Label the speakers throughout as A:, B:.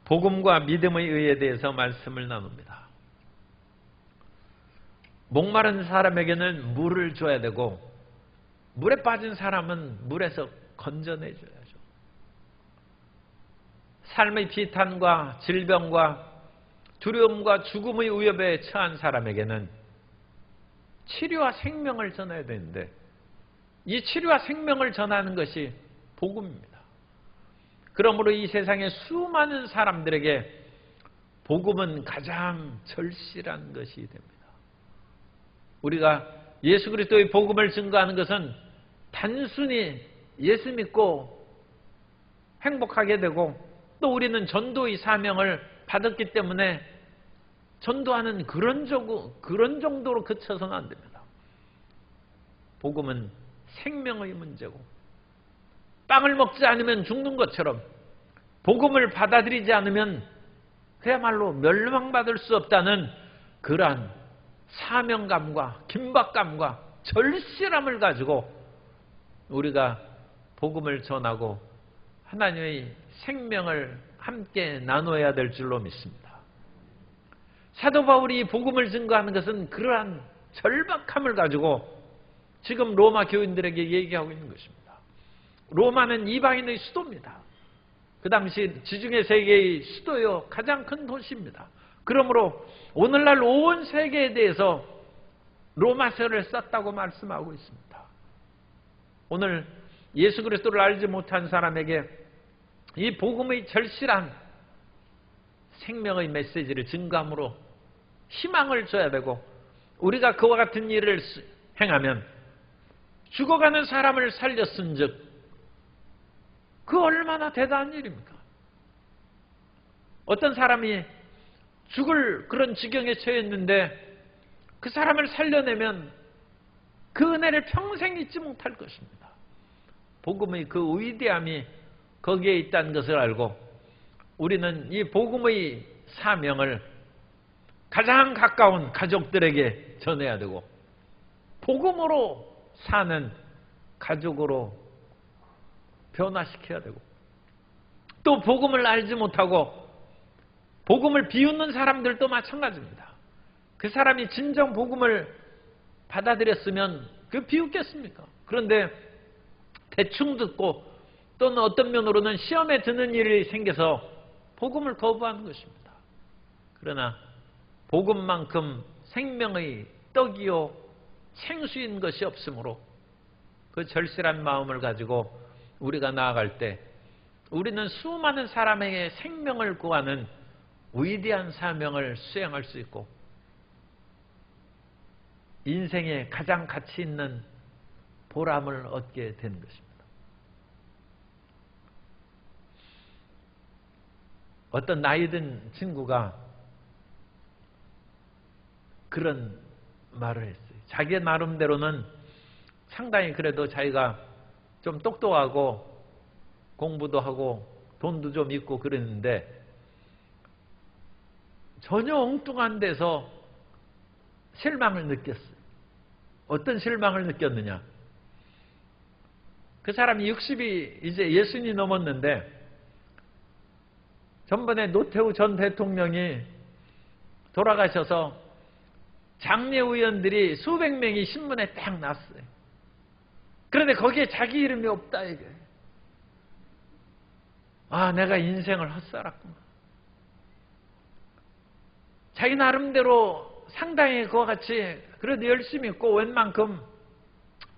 A: 복음과 믿음의 의에 대해서 말씀을 나눕니다. 목마른 사람에게는 물을 줘야 되고 물에 빠진 사람은 물에서 건져내줘야죠. 삶의 비탄과 질병과 두려움과 죽음의 위협에 처한 사람에게는 치료와 생명을 전해야 되는데 이 치료와 생명을 전하는 것이 복음입니다. 그러므로 이 세상의 수많은 사람들에게 복음은 가장 절실한 것이 됩니다. 우리가 예수 그리스도의 복음을 증거하는 것은 단순히 예수 믿고 행복하게 되고 또 우리는 전도의 사명을 받았기 때문에 전도하는 그런 정도로 그쳐서는 안 됩니다. 복음은 생명의 문제고 빵을 먹지 않으면 죽는 것처럼 복음을 받아들이지 않으면 그야말로 멸망받을 수 없다는 그러한 사명감과 긴박감과 절실함을 가지고 우리가 복음을 전하고 하나님의 생명을 함께 나눠야 될 줄로 믿습니다. 사도 바울이 복음을 증거하는 것은 그러한 절박함을 가지고 지금 로마 교인들에게 얘기하고 있는 것입니다. 로마는 이방인의 수도입니다. 그 당시 지중해 세계의 수도요 가장 큰 도시입니다. 그러므로 오늘날 온 세계에 대해서 로마서를 썼다고 말씀하고 있습니다. 오늘 예수 그리스도를 알지 못한 사람에게 이 복음의 절실한 생명의 메시지를 증거함으로 희망을 줘야 되고 우리가 그와 같은 일을 행하면 죽어가는 사람을 살렸은즉 그 얼마나 대단한 일입니까? 어떤 사람이 죽을 그런 지경에 처했는데 그 사람을 살려내면 그 은혜를 평생 잊지 못할 것입니다. 복음의 그 위대함이 거기에 있다는 것을 알고 우리는 이 복음의 사명을 가장 가까운 가족들에게 전해야 되고 복음으로 사는 가족으로 변화시켜야 되고 또 복음을 알지 못하고 복음을 비웃는 사람들도 마찬가지입니다. 그 사람이 진정 복음을 받아들였으면 그 비웃겠습니까? 그런데 대충 듣고 또는 어떤 면으로는 시험에 드는 일이 생겨서 복음을 거부하는 것입니다. 그러나 복음만큼 생명의 떡이요 생수인 것이 없으므로 그 절실한 마음을 가지고 우리가 나아갈 때 우리는 수많은 사람에게 생명을 구하는 위대한 사명을 수행할 수 있고 인생에 가장 가치 있는 보람을 얻게 되는 것입니다. 어떤 나이 든 친구가 그런 말을 했어요. 자기 나름대로는 상당히 그래도 자기가 좀 똑똑하고 공부도 하고 돈도 좀 있고 그랬는데 전혀 엉뚱한 데서 실망을 느꼈어요. 어떤 실망을 느꼈느냐? 그 사람이 60이 이제 60이 넘었는데 전번에 노태우 전 대통령이 돌아가셔서 장례 의원들이 수백 명이 신문에 딱 났어요. 그런데 거기에 자기 이름이 없다 이거예요. 아, 내가 인생을 헛살았구나. 자기 나름대로 상당히 그와 같이 그래도 열심히 있고 웬만큼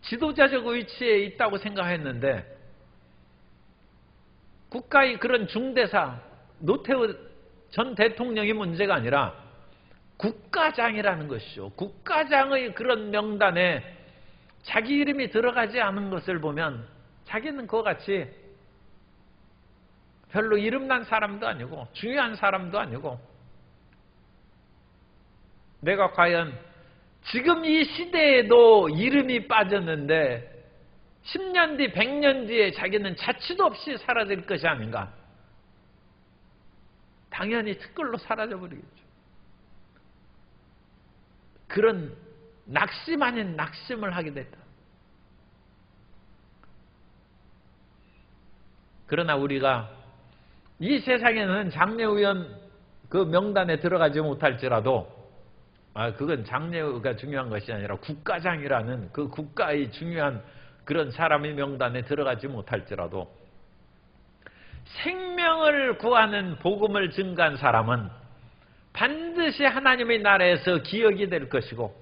A: 지도자적 위치에 있다고 생각했는데 국가의 그런 중대사 노태우 전 대통령이 문제가 아니라 국가장이라는 것이죠. 국가장의 그런 명단에 자기 이름이 들어가지 않은 것을 보면 자기는 그와 같이 별로 이름난 사람도 아니고 중요한 사람도 아니고 내가 과연 지금 이 시대에도 이름이 빠졌는데 10년 뒤, 100년 뒤에 자기는 자취도 없이 사라질 것이 아닌가. 당연히 특글로 사라져버리겠죠. 그런 낙심 아닌 낙심을 하게 됐다. 그러나 우리가 이 세상에는 장례의원 그 명단에 들어가지 못할지라도 그건 장례가 중요한 것이 아니라 국가장이라는 그 국가의 중요한 그런 사람의 명단에 들어가지 못할지라도 생명을 구하는 복음을 증거한 사람은 반드시 하나님의 나라에서 기억이 될 것이고,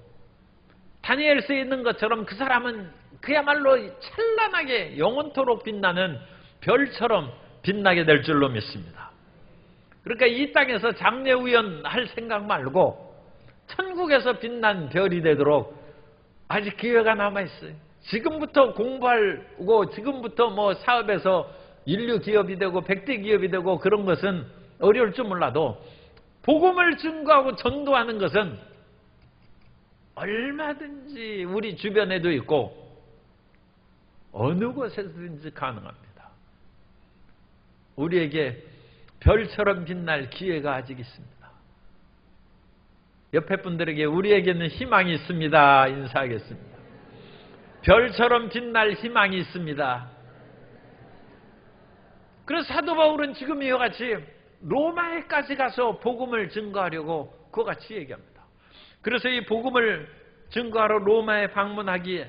A: 다니엘서에 있는 것처럼 그 사람은 그야말로 찬란하게 영원토록 빛나는 별처럼 빛나게 될 줄로 믿습니다. 그러니까 이 땅에서 장례의원 할 생각 말고 천국에서 빛난 별이 되도록 아직 기회가 남아있어요. 지금부터 공부하고 지금부터 뭐 사업에서 인류 기업이 되고 100대 기업이 되고 그런 것은 어려울 줄 몰라도 복음을 증거하고 전도하는 것은 얼마든지 우리 주변에도 있고 어느 곳에서든지 가능합니다. 우리에게 별처럼 빛날 기회가 아직 있습니다. 옆에 분들에게 우리에게는 희망이 있습니다. 인사하겠습니다. 별처럼 빛날 희망이 있습니다. 그래서 사도 바울은 지금 이와 같이 로마에까지 가서 복음을 증거하려고 그와 같이 얘기합니다. 그래서 이 복음을 증거하러 로마에 방문하기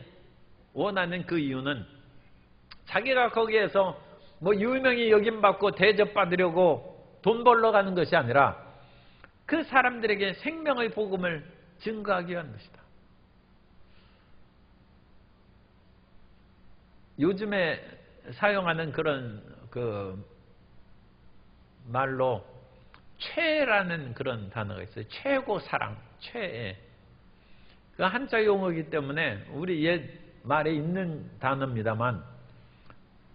A: 원하는 그 이유는 자기가 거기에서 뭐 유명히 여김받고 대접받으려고 돈 벌러 가는 것이 아니라 그 사람들에게 생명의 복음을 증거하기 위한 것이다. 요즘에 사용하는 그런 그 말로 최라는 그런 단어가 있어요. 최고 사랑, 최애. 그 한자 용어이기 때문에 우리 옛 말에 있는 단어입니다만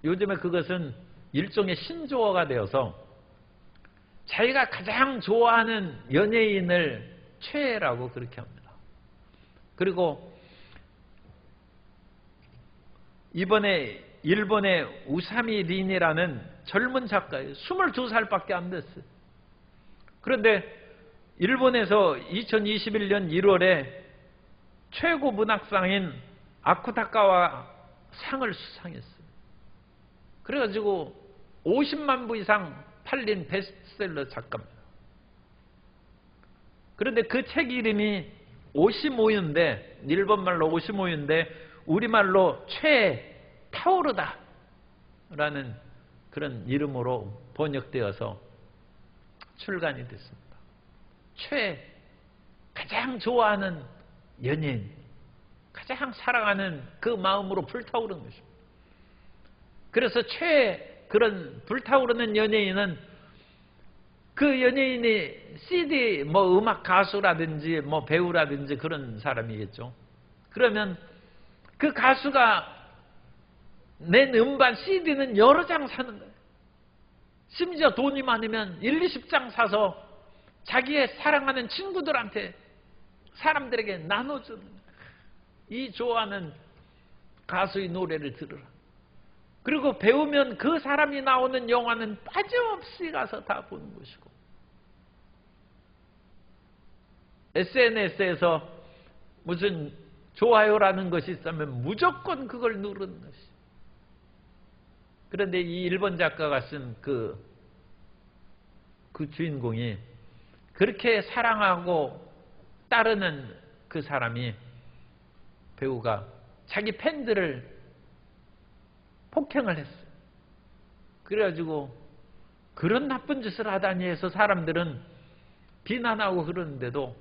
A: 요즘에 그것은 일종의 신조어가 되어서 자기가 가장 좋아하는 연예인을 최애라고 그렇게 합니다. 그리고 이번에 일본의 우사미 린이라는 젊은 작가예요. 22살밖에 안 됐어요. 그런데 일본에서 2021년 1월에 최고 문학상인 아쿠타카와 상을 수상했어요. 그래가지고 50만 부 이상 팔린 베스트셀러 작가입니다. 그런데 그 책 이름이 오시모유인데, 일본말로 오시모유인데 우리말로 타오르다 라는 그런 이름으로 번역되어서 출간이 됐습니다. 가장 좋아하는 연예인, 가장 사랑하는 그 마음으로 불타오르는 것입니다. 그래서 그런 불타오르는 연예인은 그 연예인이 CD 음악 가수라든지 배우라든지 그런 사람이겠죠. 그러면 그 가수가 낸 음반 CD는 여러 장 사는 거예요. 심지어 돈이 많으면 1, 20장 사서 자기의 사랑하는 친구들한테, 사람들에게 나눠주는 거예요. 이 좋아하는 가수의 노래를 들으라. 그리고 배우면 그 사람이 나오는 영화는 빠짐없이 가서 다 보는 것이고, SNS에서 무슨 좋아요라는 것이 있으면 무조건 그걸 누르는 것이. 그런데 이 일본 작가가 쓴 그 주인공이 그렇게 사랑하고 따르는 그 사람이, 배우가 자기 팬들을 폭행을 했어요. 그래가지고 그런 나쁜 짓을 하다니 해서 사람들은 비난하고 그러는데도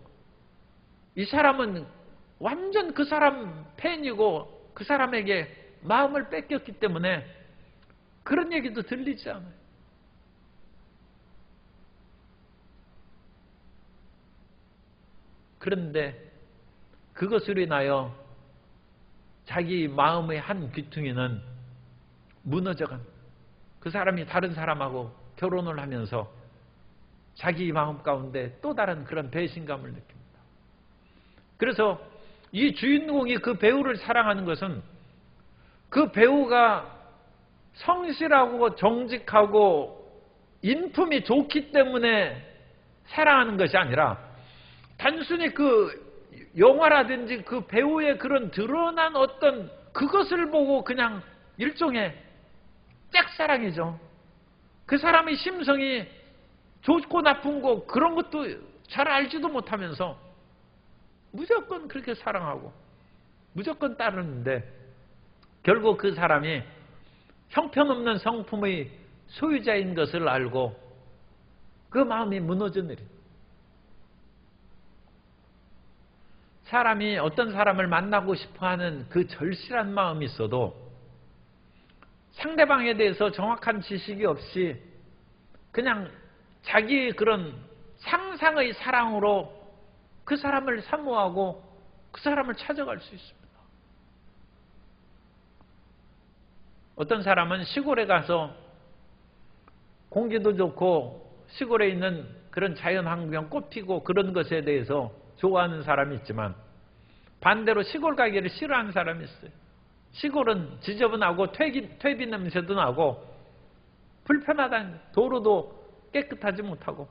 A: 이 사람은 완전 그 사람 팬이고 그 사람에게 마음을 뺏겼기 때문에 그런 얘기도 들리지 않아요. 그런데 그것으로 인하여 자기 마음의 한 귀퉁이는 무너져간, 그 사람이 다른 사람하고 결혼을 하면서 자기 마음 가운데 또 다른 그런 배신감을 느낍니다. 그래서 이 주인공이 그 배우를 사랑하는 것은 그 배우가 성실하고 정직하고 인품이 좋기 때문에 사랑하는 것이 아니라 단순히 그 영화라든지 그 배우의 그런 드러난 어떤 그것을 보고 그냥 일종의 짝사랑이죠. 그 사람의 심성이 좋고 나쁜 거 그런 것도 잘 알지도 못하면서 무조건 그렇게 사랑하고 무조건 따르는데 결국 그 사람이 형편없는 성품의 소유자인 것을 알고 그 마음이 무너져 내립니다. 사람이 어떤 사람을 만나고 싶어하는 그 절실한 마음이 있어도 상대방에 대해서 정확한 지식이 없이 그냥 자기 그런 상상의 사랑으로 그 사람을 사모하고 그 사람을 찾아갈 수 있습니다. 어떤 사람은 시골에 가서 공기도 좋고 시골에 있는 그런 자연환경 꽃 피고 그런 것에 대해서 좋아하는 사람이 있지만 반대로 시골 가기를 싫어하는 사람이 있어요. 시골은 지저분하고 퇴비 냄새도 나고 불편하다는 도로도 깨끗하지 못하고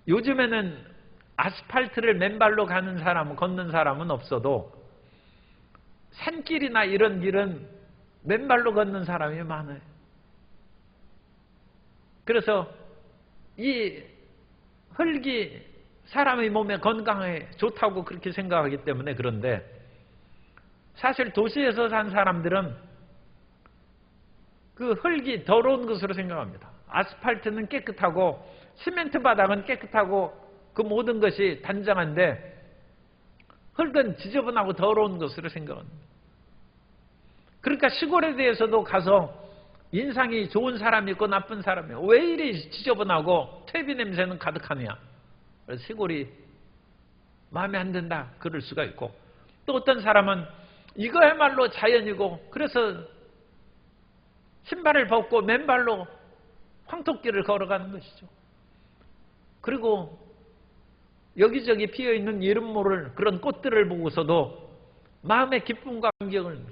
A: 요즘에는 아스팔트를 맨발로 가는 사람, 걷는 사람은 없어도 산길이나 이런 길은 맨발로 걷는 사람이 많아요. 그래서 이 흙이 사람의 몸에 건강에 좋다고 그렇게 생각하기 때문에 그런데 사실 도시에서 산 사람들은 그 흙이 더러운 것으로 생각합니다. 아스팔트는 깨끗하고 시멘트 바닥은 깨끗하고 그 모든 것이 단정한데 흙은 지저분하고 더러운 것으로 생각합니다. 그러니까 시골에 대해서도 가서 인상이 좋은 사람이 있고 나쁜 사람이 있고 왜 이리 지저분하고 퇴비 냄새는 가득하냐. 그래서 시골이 마음에 안 든다 그럴 수가 있고 또 어떤 사람은 이거야말로 자연이고 그래서 신발을 벗고 맨발로 황토길을 걸어가는 것이죠. 그리고 여기저기 피어있는 이름 모를 그런 꽃들을 보고서도 마음의 기쁨과 감격을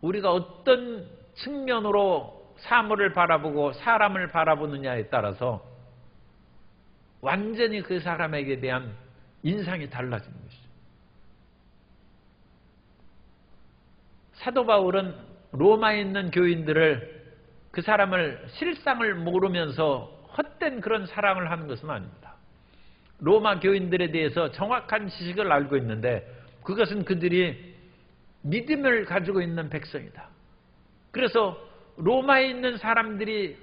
A: 우리가 어떤 측면으로 사물을 바라보고 사람을 바라보느냐에 따라서 완전히 그 사람에게 대한 인상이 달라지는 것이죠. 사도 바울은 로마에 있는 교인들을 그 사람을 실상을 모르면서 헛된 그런 사랑을 하는 것은 아닙니다. 로마 교인들에 대해서 정확한 지식을 알고 있는데 그것은 그들이 믿음을 가지고 있는 백성이다. 그래서 로마에 있는 사람들이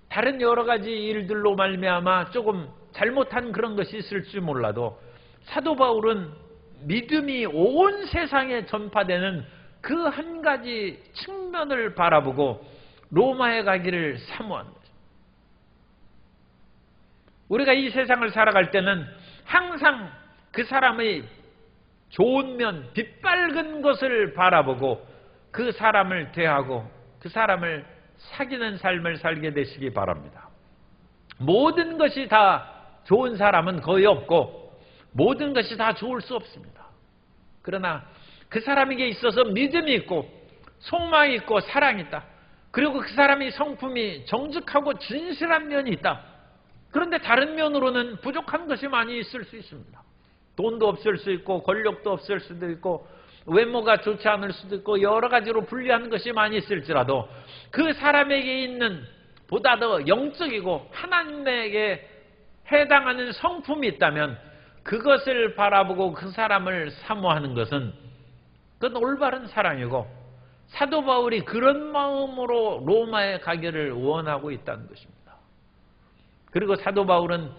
A: 다른 여러 가지 일들로 말미암아 조금 잘못한 그런 것이 있을지 몰라도 사도 바울은 믿음이 온 세상에 전파되는 그 한 가지 측면을 바라보고 로마에 가기를 사모하는 거죠. 우리가 이 세상을 살아갈 때는 항상 그 사람의 좋은 면, 빛밝은 것을 바라보고 그 사람을 대하고 그 사람을 사귀는 삶을 살게 되시기 바랍니다. 모든 것이 다 좋은 사람은 거의 없고 모든 것이 다 좋을 수 없습니다. 그러나 그 사람에게 있어서 믿음이 있고 소망이 있고 사랑이 있다. 그리고 그 사람이 성품이 정직하고 진실한 면이 있다. 그런데 다른 면으로는 부족한 것이 많이 있을 수 있습니다. 돈도 없을 수 있고 권력도 없을 수도 있고 외모가 좋지 않을 수도 있고 여러 가지로 불리한 것이 많이 있을지라도 그 사람에게 있는 보다 더 영적이고 하나님에게 해당하는 성품이 있다면 그것을 바라보고 그 사람을 사모하는 것은 그건 올바른 사랑이고 사도 바울이 그런 마음으로 로마에 가기를 원하고 있다는 것입니다. 그리고 사도 바울은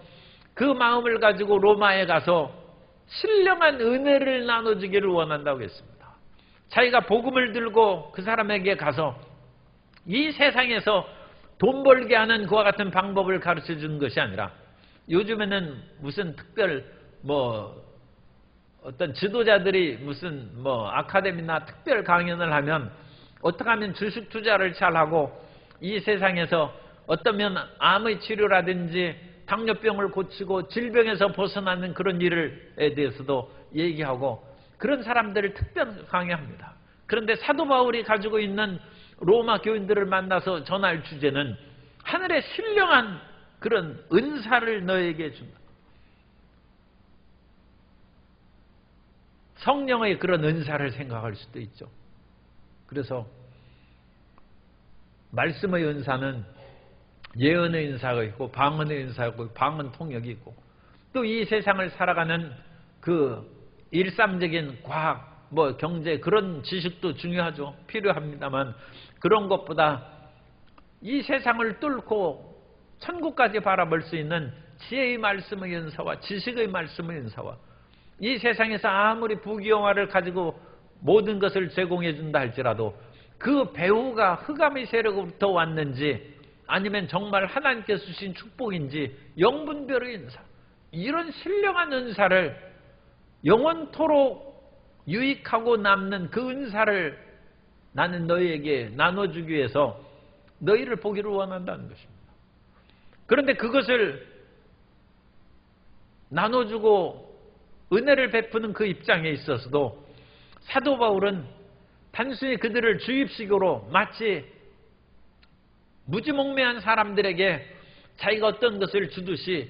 A: 그 마음을 가지고 로마에 가서 신령한 은혜를 나눠주기를 원한다고 했습니다. 자기가 복음을 들고 그 사람에게 가서 이 세상에서 돈 벌게 하는 그와 같은 방법을 가르쳐 주는 것이 아니라 요즘에는 무슨 특별 어떤 지도자들이 무슨 아카데미나 특별 강연을 하면 어떻게 하면 주식 투자를 잘하고 이 세상에서 어떠면 암의 치료라든지 당뇨병을 고치고 질병에서 벗어나는 그런 일에 대해서도 얘기하고 그런 사람들을 특별 강의합니다. 그런데 사도 바울이 가지고 있는 로마 교인들을 만나서 전할 주제는 하늘의 신령한 그런 은사를 너에게 준다. 성령의 그런 은사를 생각할 수도 있죠. 그래서 말씀의 은사는 예언의 은사가 있고 방언의 은사가 있고 방언 통역이 있고 또 이 세상을 살아가는 그 일상적인 과학, 경제 그런 지식도 중요하죠. 필요합니다만 그런 것보다 이 세상을 뚫고 천국까지 바라볼 수 있는 지혜의 말씀의 은사와 지식의 말씀의 은사와 이 세상에서 아무리 부귀영화를 가지고 모든 것을 제공해 준다 할지라도 그 배후가 흑암의 세력으로부터 왔는지 아니면 정말 하나님께서 주신 축복인지 영분별의 은사, 이런 신령한 은사를 영원토록 유익하고 남는 그 은사를 나는 너희에게 나눠주기 위해서 너희를 보기를 원한다는 것입니다. 그런데 그것을 나눠주고 은혜를 베푸는 그 입장에 있어서도 사도 바울은 단순히 그들을 주입식으로 마치 무지몽매한 사람들에게 자기가 어떤 것을 주듯이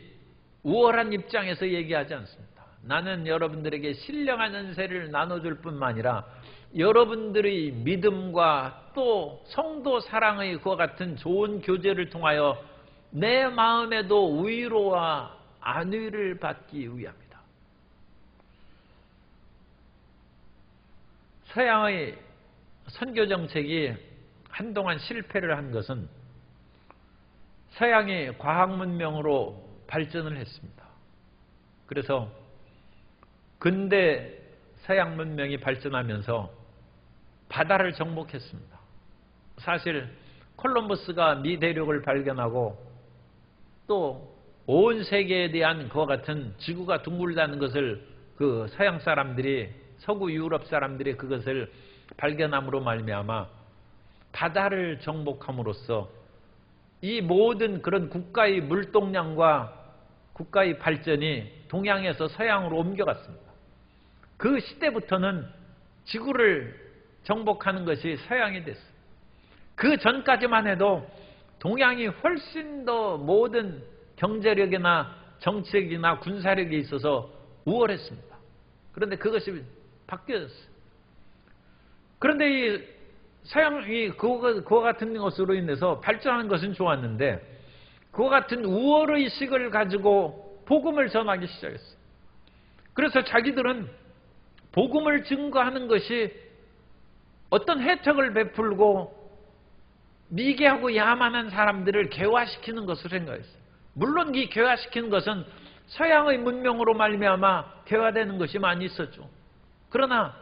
A: 우월한 입장에서 얘기하지 않습니다. 나는 여러분들에게 신령한 은혜를 나눠줄 뿐만 아니라 여러분들의 믿음과 또 성도 사랑의 그와 같은 좋은 교제를 통하여 내 마음에도 위로와 안위를 받기 위함이다. 서양의 선교 정책이 한동안 실패를 한 것은 서양이 과학 문명으로 발전을 했습니다. 그래서 근대 서양 문명이 발전하면서 바다를 정복했습니다. 사실 콜럼버스가 미 대륙을 발견하고 또 온 세계에 대한 그와 같은 지구가 둥글다는 것을 그 서양 사람들이 서구 유럽 사람들이 그것을 발견함으로 말미암아 바다를 정복함으로써 이 모든 그런 국가의 물동량과 국가의 발전이 동양에서 서양으로 옮겨갔습니다. 그 시대부터는 지구를 정복하는 것이 서양이 됐어요. 그 전까지만 해도 동양이 훨씬 더 모든 경제력이나 정책이나 군사력에 있어서 우월했습니다. 그런데 그것이 바뀌었어요. 그런데 이 서양이 그와 같은 것으로 인해서 발전하는 것은 좋았는데 그와 같은 우월의식을 가지고 복음을 전하기 시작했어요. 그래서 자기들은 복음을 증거하는 것이 어떤 혜택을 베풀고 미개하고 야만한 사람들을 개화시키는 것을 생각했어요. 물론 이 개화시키는 것은 서양의 문명으로 말미암아 개화되는 것이 많이 있었죠. 그러나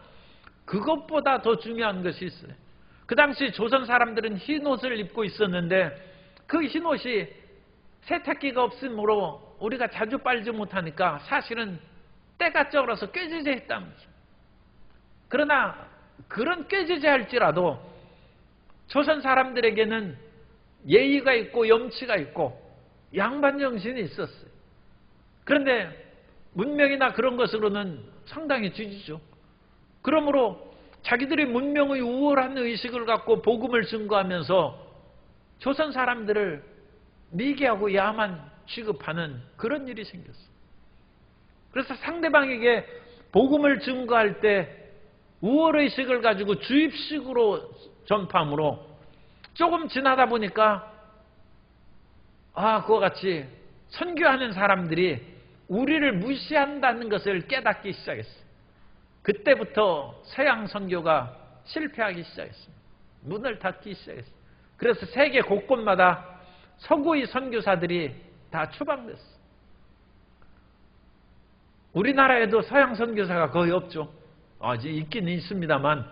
A: 그것보다 더 중요한 것이 있어요. 그 당시 조선 사람들은 흰 옷을 입고 있었는데 그 흰 옷이 세탁기가 없으므로 우리가 자주 빨지 못하니까 사실은 때가 쩔어서 꾀지지 했다는 거죠. 그러나 그런 꾀지지 할지라도 조선 사람들에게는 예의가 있고 염치가 있고 양반 정신이 있었어요. 그런데 문명이나 그런 것으로는 상당히 뒤지죠. 그러므로 자기들이 문명의 우월한 의식을 갖고 복음을 증거하면서 조선 사람들을 미개하고 야만 취급하는 그런 일이 생겼어요. 그래서 상대방에게 복음을 증거할 때 우월의식을 가지고 주입식으로 전파함으로 조금 지나다 보니까 그와 같이 선교하는 사람들이 우리를 무시한다는 것을 깨닫기 시작했어요. 그때부터 서양 선교가 실패하기 시작했습니다. 문을 닫기 시작했어요. 그래서 세계 곳곳마다 서구의 선교사들이 다 추방됐어요. 우리나라에도 서양 선교사가 거의 없죠. 이제 있긴 있습니다만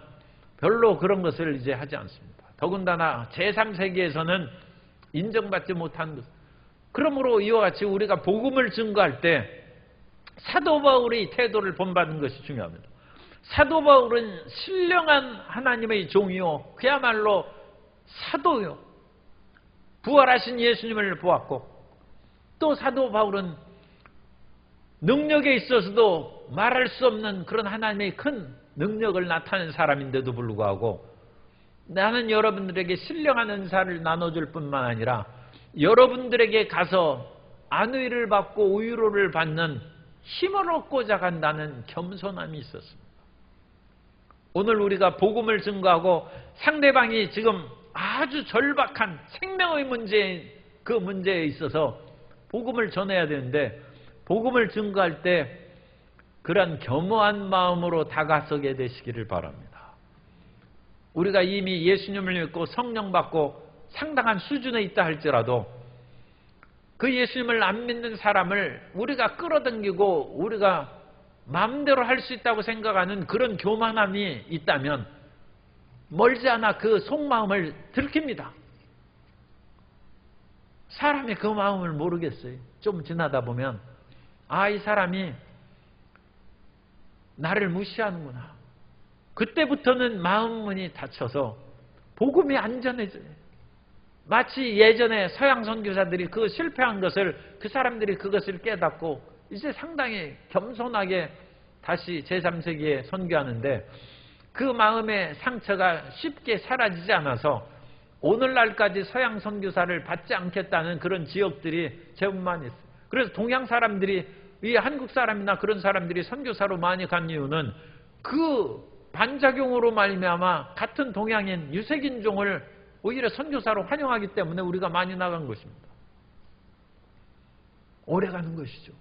A: 별로 그런 것을 이제 하지 않습니다. 더군다나 제3세계에서는 인정받지 못한 것. 그러므로 이와 같이 우리가 복음을 증거할 때 사도 바울의 태도를 본받는 것이 중요합니다. 사도 바울은 신령한 하나님의 종이요 그야말로 사도요. 부활하신 예수님을 보았고 또 사도 바울은 능력에 있어서도 말할 수 없는 그런 하나님의 큰 능력을 나타낸 사람인데도 불구하고 나는 여러분들에게 신령한 은사를 나눠줄 뿐만 아니라 여러분들에게 가서 안위를 받고 위로를 받는 힘을 얻고자 간다는 겸손함이 있었습니다. 오늘 우리가 복음을 증거하고 상대방이 지금 아주 절박한 생명의 문제인 그 문제에 있어서 복음을 전해야 되는데, 복음을 증거할 때 그런 겸허한 마음으로 다가서게 되시기를 바랍니다. 우리가 이미 예수님을 믿고 성령 받고 상당한 수준에 있다 할지라도 그 예수님을 안 믿는 사람을 우리가 끌어당기고 우리가 마음대로 할 수 있다고 생각하는 그런 교만함이 있다면 멀지 않아 그 속마음을 들킵니다. 사람이 그 마음을 모르겠어요. 좀 지나다 보면 아, 이 사람이 나를 무시하는구나. 그때부터는 마음문이 닫혀서 복음이 안전해져요. 마치 예전에 서양 선교사들이 그 실패한 것을 그 사람들이 그것을 깨닫고 이제 상당히 겸손하게 다시 제3세기에 선교하는데 그 마음의 상처가 쉽게 사라지지 않아서 오늘날까지 서양 선교사를 받지 않겠다는 그런 지역들이 제법 많이 있어요. 그래서 동양 사람들이, 이 한국 사람이나 그런 사람들이 선교사로 많이 간 이유는 그 반작용으로 말미암아 같은 동양인 유색인종을 오히려 선교사로 환영하기 때문에 우리가 많이 나간 것입니다. 오래가는 것이죠.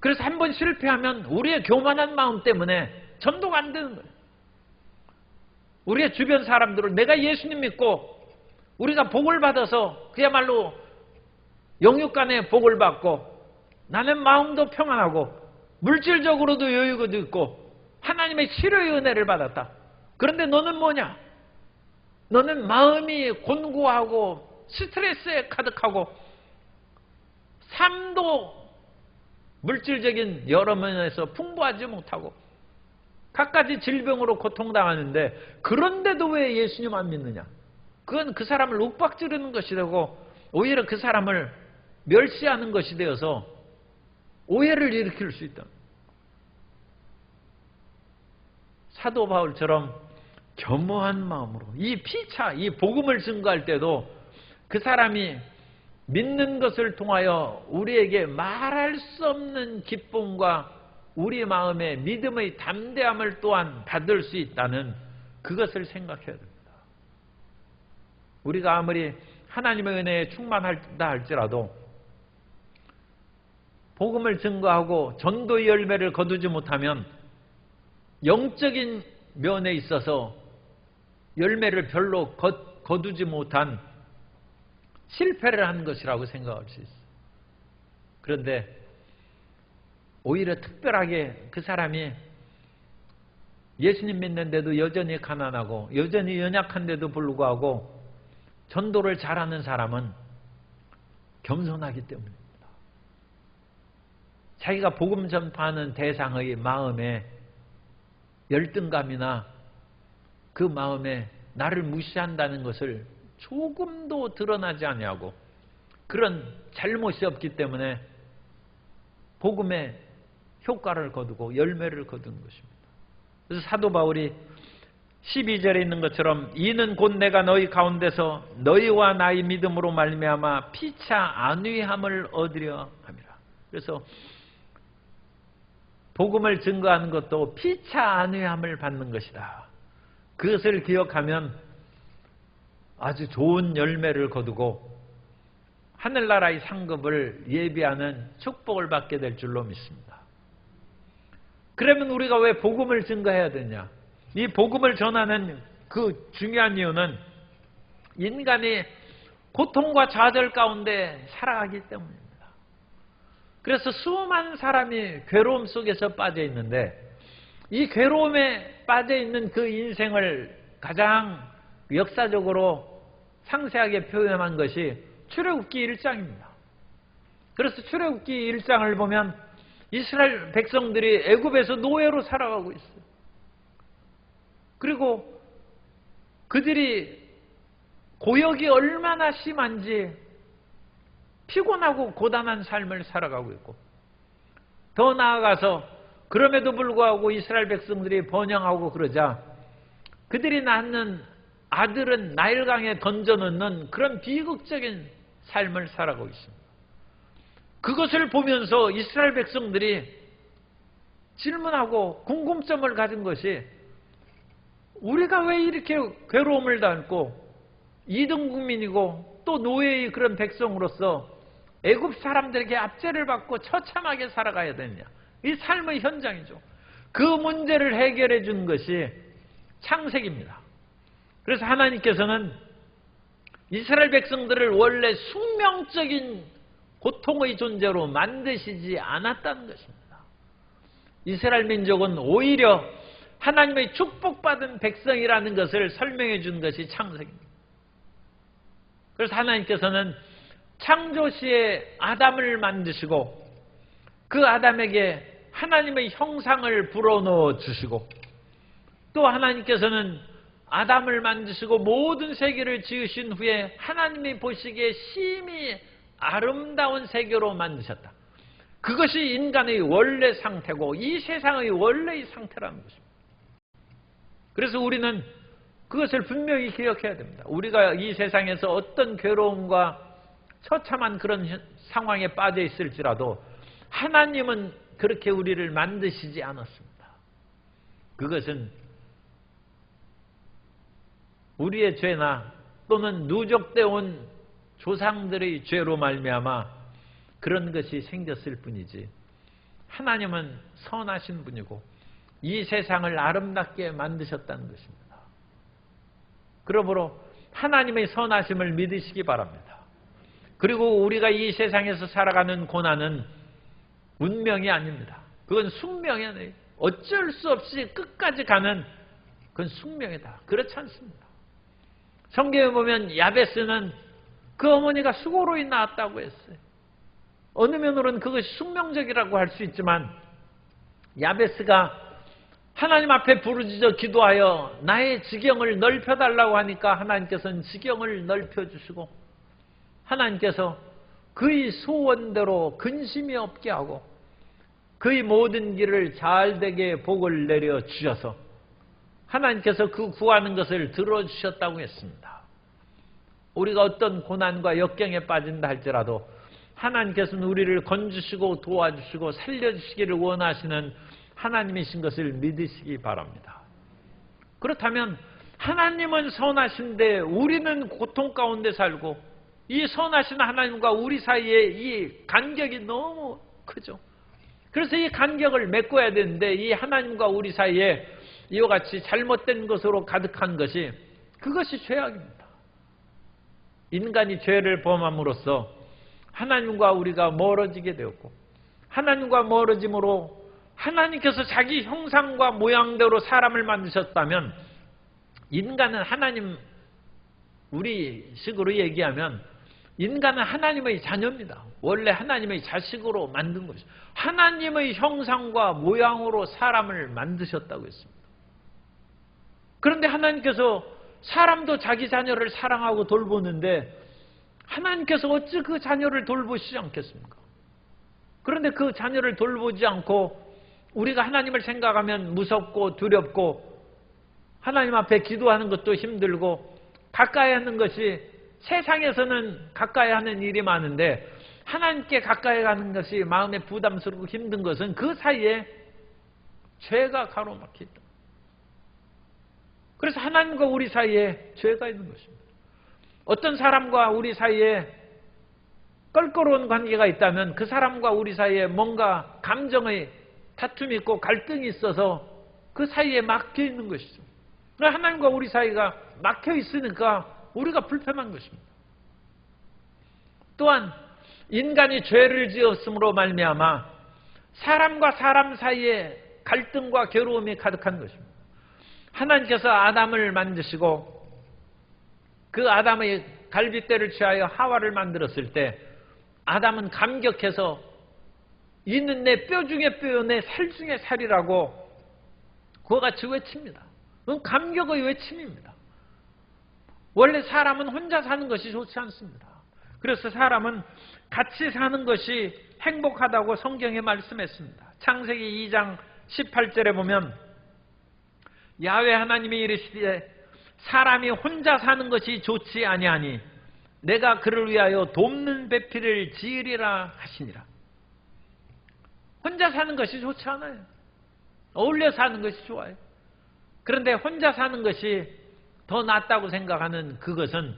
A: 그래서 한번 실패하면 우리의 교만한 마음 때문에 전도가 안 되는 거예요. 우리의 주변 사람들을 내가 예수님 믿고 우리가 복을 받아서 그야말로 영육간에 복을 받고 나는 마음도 평안하고 물질적으로도 여유가 있고 하나님의 치료의 은혜를 받았다. 그런데 너는 뭐냐? 너는 마음이 곤고하고 스트레스에 가득하고 삶도 물질적인 여러 면에서 풍부하지 못하고 갖가지 질병으로 고통당하는데 그런데도 왜 예수님 안 믿느냐? 그건 그 사람을 윽박지르는 것이 되고 오히려 그 사람을 멸시하는 것이 되어서 오해를 일으킬 수 있다. 사도 바울처럼 겸허한 마음으로 이 피차, 이 복음을 증거할 때도 그 사람이 믿는 것을 통하여 우리에게 말할 수 없는 기쁨과 우리 마음의 믿음의 담대함을 또한 받을 수 있다는 그것을 생각해야 됩니다. 우리가 아무리 하나님의 은혜에 충만하다 할지라도 복음을 증거하고 전도의 열매를 거두지 못하면 영적인 면에 있어서 열매를 별로 거두지 못한 실패를 한 것이라고 생각할 수 있어요. 그런데 오히려 특별하게 그 사람이 예수님 믿는데도 여전히 가난하고 여전히 연약한데도 불구하고 전도를 잘하는 사람은 겸손하기 때문입니다. 자기가 복음 전파하는 대상의 마음에 열등감이나 그 마음에 나를 무시한다는 것을 조금도 드러나지 아니하고 그런 잘못이 없기 때문에 복음의 효과를 거두고 열매를 거두는 것입니다. 그래서 사도 바울이 12절에 있는 것처럼 이는 곧 내가 너희 가운데서 너희와 나의 믿음으로 말미암아 피차 안위함을 얻으려 함이라. 그래서 복음을 증거하는 것도 피차 안위함을 받는 것이다. 그것을 기억하면 아주 좋은 열매를 거두고 하늘나라의 상급을 예비하는 축복을 받게 될 줄로 믿습니다. 그러면 우리가 왜 복음을 증거해야 되냐? 이 복음을 전하는 그 중요한 이유는 인간이 고통과 좌절 가운데 살아가기 때문입니다. 그래서 수많은 사람이 괴로움 속에서 빠져 있는데 이 괴로움에 빠져 있는 그 인생을 가장 역사적으로 상세하게 표현한 것이 출애굽기 1장입니다. 그래서 출애굽기 1장을 보면 이스라엘 백성들이 애굽에서 노예로 살아가고 있어요. 그리고 그들이 고역이 얼마나 심한지 피곤하고 고단한 삶을 살아가고 있고 더 나아가서 그럼에도 불구하고 이스라엘 백성들이 번영하고 그러자 그들이 낳는 아들은 나일강에 던져넣는 그런 비극적인 삶을 살아가고 있습니다. 그것을 보면서 이스라엘 백성들이 질문하고 궁금점을 가진 것이 우리가 왜 이렇게 괴로움을 당하고 2등 국민이고 또 노예의 그런 백성으로서 애굽 사람들에게 압제를 받고 처참하게 살아가야 되느냐. 이 삶의 현장이죠. 그 문제를 해결해 준 것이 창세기입니다. 그래서 하나님께서는 이스라엘 백성들을 원래 숙명적인 고통의 존재로 만드시지 않았다는 것입니다. 이스라엘 민족은 오히려 하나님의 축복받은 백성이라는 것을 설명해 준 것이 창세기입니다. 그래서 하나님께서는 창조시에 아담을 만드시고 그 아담에게 하나님의 형상을 불어넣어 주시고 또 하나님께서는 아담을 만드시고 모든 세계를 지으신 후에 하나님이 보시기에 심히 아름다운 세계로 만드셨다. 그것이 인간의 원래 상태고 이 세상의 원래의 상태라는 것입니다. 그래서 우리는 그것을 분명히 기억해야 됩니다. 우리가 이 세상에서 어떤 괴로움과 처참한 그런 상황에 빠져 있을지라도 하나님은 그렇게 우리를 만드시지 않았습니다. 그것은 우리의 죄나 또는 누적되어 온 조상들의 죄로 말미암아 그런 것이 생겼을 뿐이지 하나님은 선하신 분이고 이 세상을 아름답게 만드셨다는 것입니다. 그러므로 하나님의 선하심을 믿으시기 바랍니다. 그리고 우리가 이 세상에서 살아가는 고난은 운명이 아닙니다. 그건 숙명이 아니에요. 어쩔 수 없이 끝까지 가는 그건 숙명이다. 그렇지 않습니다. 성경에 보면 야베스는 그 어머니가 수고로 낳았다고 했어요. 어느 면으로는 그것이 숙명적이라고 할 수 있지만 야베스가 하나님 앞에 부르짖어 기도하여 나의 지경을 넓혀달라고 하니까 하나님께서는 지경을 넓혀주시고 하나님께서 그의 소원대로 근심이 없게 하고 그의 모든 길을 잘되게 복을 내려주셔서 하나님께서 그 구하는 것을 들어주셨다고 했습니다. 우리가 어떤 고난과 역경에 빠진다 할지라도 하나님께서는 우리를 건주시고 도와주시고 살려주시기를 원하시는 하나님이신 것을 믿으시기 바랍니다. 그렇다면 하나님은 선하신데 우리는 고통 가운데 살고 이 선하신 하나님과 우리 사이에 이 간격이 너무 크죠. 그래서 이 간격을 메꿔야 되는데 이 하나님과 우리 사이에 이와 같이 잘못된 것으로 가득한 것이 그것이 죄악입니다. 인간이 죄를 범함으로써 하나님과 우리가 멀어지게 되었고 하나님과 멀어짐으로 하나님께서 자기 형상과 모양대로 사람을 만드셨다면 인간은 하나님, 우리 식으로 얘기하면 인간은 하나님의 자녀입니다. 원래 하나님의 자식으로 만든 것이죠. 하나님의 형상과 모양으로 사람을 만드셨다고 했습니다. 그런데 하나님께서 사람도 자기 자녀를 사랑하고 돌보는데 하나님께서 어찌 그 자녀를 돌보시지 않겠습니까? 그런데 그 자녀를 돌보지 않고 우리가 하나님을 생각하면 무섭고 두렵고 하나님 앞에 기도하는 것도 힘들고 가까이 하는 것이 세상에서는 가까이 하는 일이 많은데 하나님께 가까이 가는 것이 마음에 부담스럽고 힘든 것은 그 사이에 죄가 가로막히다. 그래서 하나님과 우리 사이에 죄가 있는 것입니다. 어떤 사람과 우리 사이에 껄끄러운 관계가 있다면 그 사람과 우리 사이에 뭔가 감정의 다툼이 있고 갈등이 있어서 그 사이에 막혀 있는 것이죠. 하나님과 우리 사이가 막혀 있으니까 우리가 불편한 것입니다. 또한 인간이 죄를 지었음으로 말미암아 사람과 사람 사이에 갈등과 괴로움이 가득한 것입니다. 하나님께서 아담을 만드시고 그 아담의 갈빗대를 취하여 하와를 만들었을 때 아담은 감격해서 이는 내 뼈 중에 뼈요 내 살 중에 살이라고 그와 같이 외칩니다. 그건 감격의 외침입니다. 원래 사람은 혼자 사는 것이 좋지 않습니다. 그래서 사람은 같이 사는 것이 행복하다고 성경에 말씀했습니다. 창세기 2장 18절에 보면 야훼 하나님이 이르시되 사람이 혼자 사는 것이 좋지 아니하니 내가 그를 위하여 돕는 배필을 지으리라 하시니라. 혼자 사는 것이 좋지 않아요. 어울려 사는 것이 좋아요. 그런데 혼자 사는 것이 더 낫다고 생각하는 그것은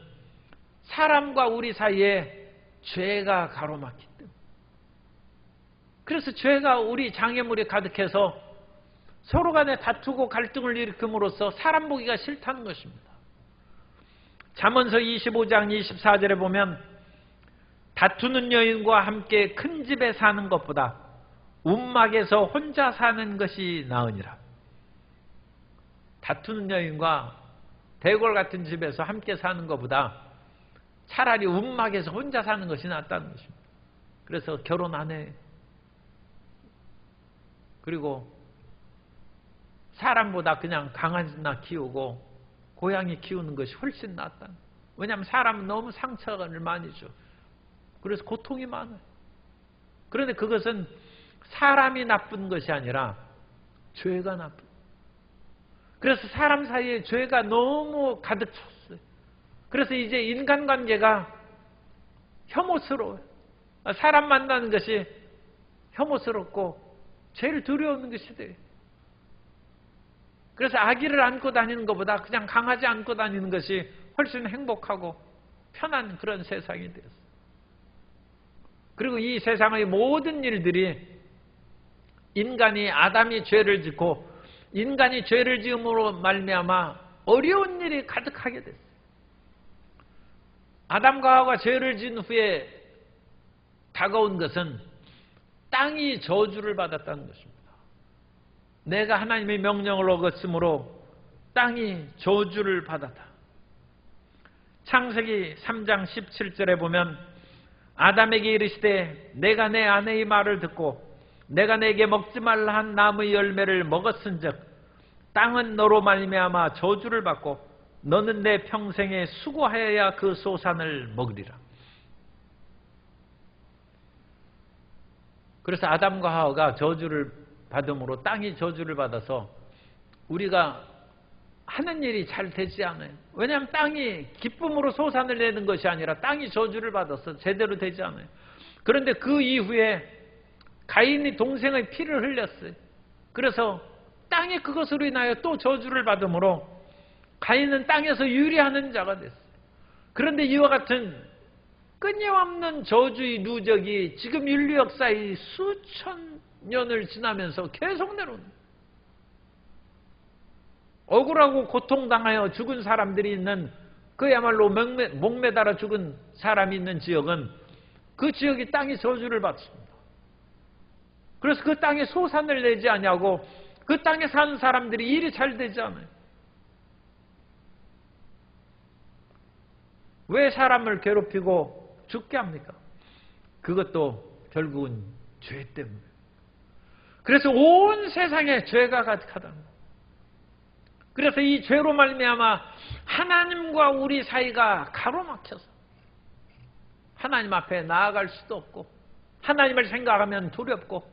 A: 사람과 우리 사이에 죄가 가로막기 때문에. 그래서 죄가 우리 장애물이 가득해서 서로 간에 다투고 갈등을 일으킴으로써 사람 보기가 싫다는 것입니다. 잠언서 25장 24절에 보면 다투는 여인과 함께 큰 집에 사는 것보다 움막에서 혼자 사는 것이 나으니라. 다투는 여인과 대궐 같은 집에서 함께 사는 것보다 차라리 움막에서 혼자 사는 것이 낫다는 것입니다. 그래서 결혼 안 해. 그리고 사람보다 그냥 강아지나 키우고 고양이 키우는 것이 훨씬 낫다. 왜냐하면 사람은 너무 상처를 많이 줘. 그래서 고통이 많아요. 그런데 그것은 사람이 나쁜 것이 아니라 죄가 나쁜. 그래서 사람 사이에 죄가 너무 가득 찼어요. 그래서 이제 인간관계가 혐오스러워요. 사람 만나는 것이 혐오스럽고 죄를 두려워하는 것이 돼요. 그래서 아기를 안고 다니는 것보다 그냥 강아지 안고 다니는 것이 훨씬 행복하고 편한 그런 세상이 되었어요. 그리고 이 세상의 모든 일들이 인간이 아담이 죄를 짓고 인간이 죄를 지음으로 말미암아 어려운 일이 가득하게 됐어요. 아담과 하와가 죄를 지은 후에 다가온 것은 땅이 저주를 받았다는 것입니다. 내가 하나님의 명령을 어겼으므로 땅이 저주를 받았다. 창세기 3장 17절에 보면 아담에게 이르시되 내가 내 아내의 말을 듣고 내가 내게 먹지 말라 한 나무의 열매를 먹었은즉 땅은 너로 말미암아 저주를 받고 너는 내 평생에 수고하여야 그 소산을 먹으리라. 그래서 아담과 하와가 저주를 받음으로 땅이 저주를 받아서 우리가 하는 일이 잘 되지 않아요. 왜냐하면 땅이 기쁨으로 소산을 내는 것이 아니라 땅이 저주를 받아서 제대로 되지 않아요. 그런데 그 이후에 가인이 동생의 피를 흘렸어요. 그래서 땅이 그것으로 인하여 또 저주를 받음으로 가인은 땅에서 유리하는 자가 됐어요. 그런데 이와 같은 끊임없는 저주의 누적이 지금 인류 역사의 수천 년을 지나면서 계속 내려오는 거예요. 억울하고 고통당하여 죽은 사람들이 있는 그야말로 목매달아 죽은 사람이 있는 지역은 그 지역이 땅이 저주를 받습니다. 그래서 그 땅에 소산을 내지 않냐고 그 땅에 사는 사람들이 일이 잘 되지 않아요. 왜 사람을 괴롭히고 죽게 합니까? 그것도 결국은 죄 때문에. 그래서 온 세상에 죄가 가득하다는 거예요. 그래서 이 죄로 말미암아 하나님과 우리 사이가 가로막혀서 하나님 앞에 나아갈 수도 없고 하나님을 생각하면 두렵고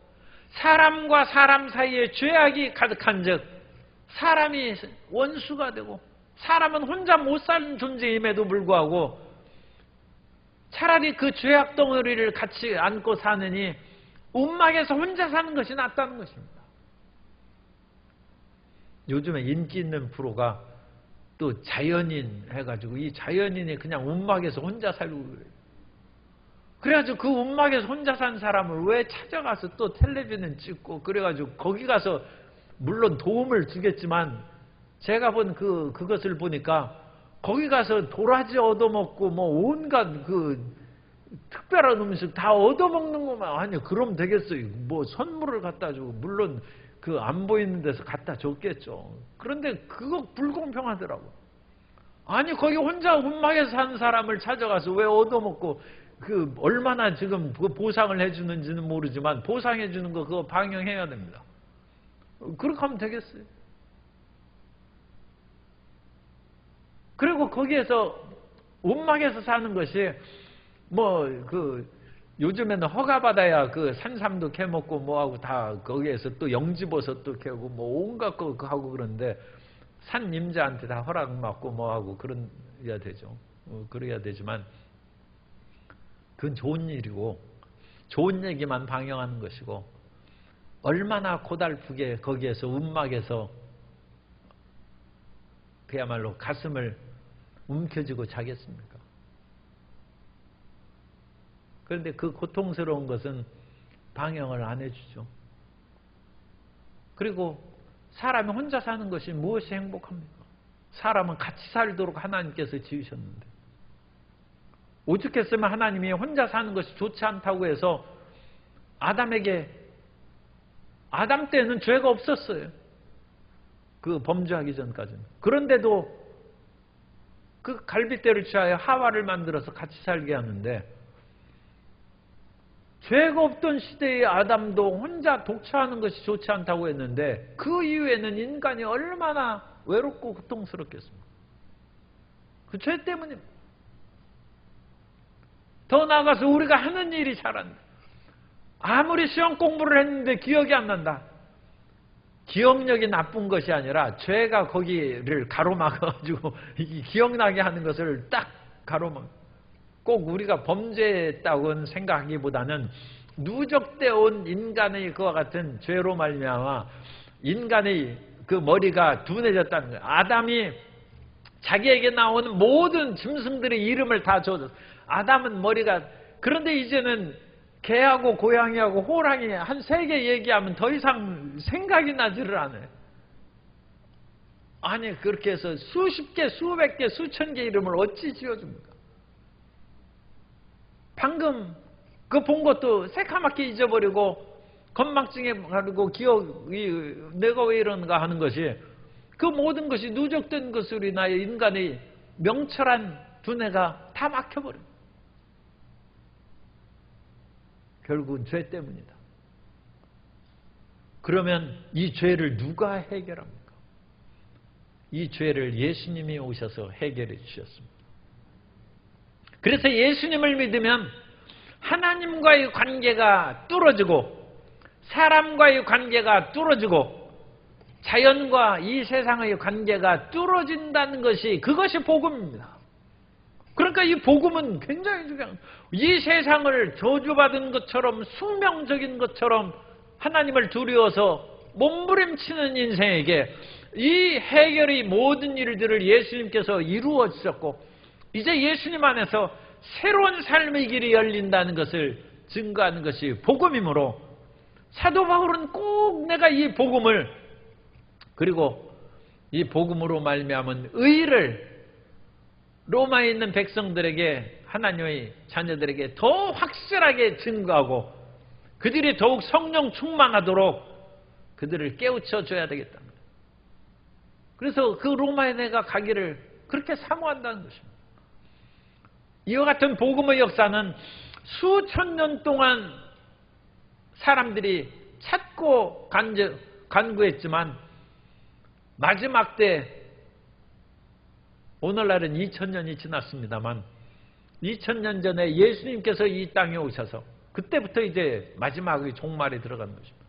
A: 사람과 사람 사이에 죄악이 가득한 즉 사람이 원수가 되고 사람은 혼자 못 사는 존재임에도 불구하고 차라리 그 죄악 덩어리를 같이 안고 사느니 움막에서 혼자 사는 것이 낫다는 것입니다. 요즘에 인기 있는 프로가 또 자연인 해가지고 이 자연인이 그냥 움막에서 혼자 살고 그래요. 그래가지고 그 움막에서 혼자 산 사람을 왜 찾아가서 또 텔레비전 찍고 그래가지고 거기 가서 물론 도움을 주겠지만 제가 본 그것을 보니까 거기 가서 도라지 얻어먹고 뭐 온갖 그 특별한 음식 다 얻어먹는 것만 아니 그럼 되겠어요. 뭐 선물을 갖다 주고 물론 그 안 보이는 데서 갖다 줬겠죠. 그런데 그거 불공평하더라고. 아니 거기 혼자 움막에서 사는 사람을 찾아가서 왜 얻어먹고 그 얼마나 지금 그 보상을 해주는지는 모르지만 보상해주는 거 그거 방영해야 됩니다. 그렇게 하면 되겠어요. 그리고 거기에서 움막에서 사는 것이 뭐 그 요즘에는 허가받아야 그 산삼도 캐먹고 뭐하고 다 거기에서 또 영지버섯도 캐고 뭐 온갖 거 하고 그러는데 산 임자한테 다 허락받고 뭐하고 그래야 되죠. 그래야 되지만 그건 좋은 일이고 좋은 얘기만 방영하는 것이고 얼마나 고달프게 거기에서 움막에서 그야말로 가슴을 움켜쥐고 자겠습니까? 그런데 그 고통스러운 것은 방영을 안 해주죠. 그리고 사람이 혼자 사는 것이 무엇이 행복합니까? 사람은 같이 살도록 하나님께서 지으셨는데, 오죽했으면 하나님이 혼자 사는 것이 좋지 않다고 해서 아담 때는 죄가 없었어요. 그 범죄하기 전까지는. 그런데도 그 갈빗대를 취하여 하와를 만들어서 같이 살게 하는데, 죄가 없던 시대의 아담도 혼자 독처하는 것이 좋지 않다고 했는데, 그 이후에는 인간이 얼마나 외롭고 고통스럽겠습니까? 그 죄 때문입니다. 더 나아가서 우리가 하는 일이 잘 안 돼. 아무리 시험 공부를 했는데 기억이 안 난다. 기억력이 나쁜 것이 아니라 죄가 거기를 가로막아가지고 기억나게 하는 것을 딱 가로막. 꼭 우리가 범죄했다고는 생각하기보다는 누적되어 온 인간의 그와 같은 죄로 말미암아 인간의 그 머리가 둔해졌다는 거예요. 아담이 자기에게 나오는 모든 짐승들의 이름을 다 줘줬어요. 아담은 머리가, 그런데 이제는 개하고 고양이하고 호랑이 한 3개 얘기하면 더 이상 생각이 나지를 않아요. 아니, 그렇게 해서 수십 개, 수백 개, 수천 개 이름을 어찌 지어줍니까? 방금 그 본 것도 새카맣게 잊어버리고 건망증에 가지고 기억이 내가 왜 이러는가 하는 것이, 그 모든 것이 누적된 것으로 인하여 인간의 명철한 두뇌가 다 막혀버립니다. 결국은 죄 때문이다. 그러면 이 죄를 누가 해결합니까? 이 죄를 예수님이 오셔서 해결해 주셨습니다. 그래서 예수님을 믿으면 하나님과의 관계가 뚫어지고 사람과의 관계가 뚫어지고 자연과 이 세상의 관계가 뚫어진다는 것이, 그것이 복음입니다. 그러니까 이 복음은 굉장히 중요한, 이 세상을 저주받은 것처럼 숙명적인 것처럼 하나님을 두려워서 몸부림치는 인생에게 이 해결의 모든 일들을 예수님께서 이루어 주셨고, 이제 예수님 안에서 새로운 삶의 길이 열린다는 것을 증거하는 것이 복음이므로, 사도 바울은 꼭 내가 이 복음을, 그리고 이 복음으로 말미암은 의를 로마에 있는 백성들에게, 하나님의 자녀들에게 더 확실하게 증거하고 그들이 더욱 성령 충만하도록 그들을 깨우쳐 줘야 되겠다는 거예요. 그래서 그 로마에 내가 가기를 그렇게 사모한다는 것입니다. 이와 같은 복음의 역사는 수천 년 동안 사람들이 찾고 간구했지만 마지막 때, 오늘날은 2000년이 지났습니다만 2000년 전에 예수님께서 이 땅에 오셔서, 그때부터 이제 마지막의 종말에 들어가는 것입니다.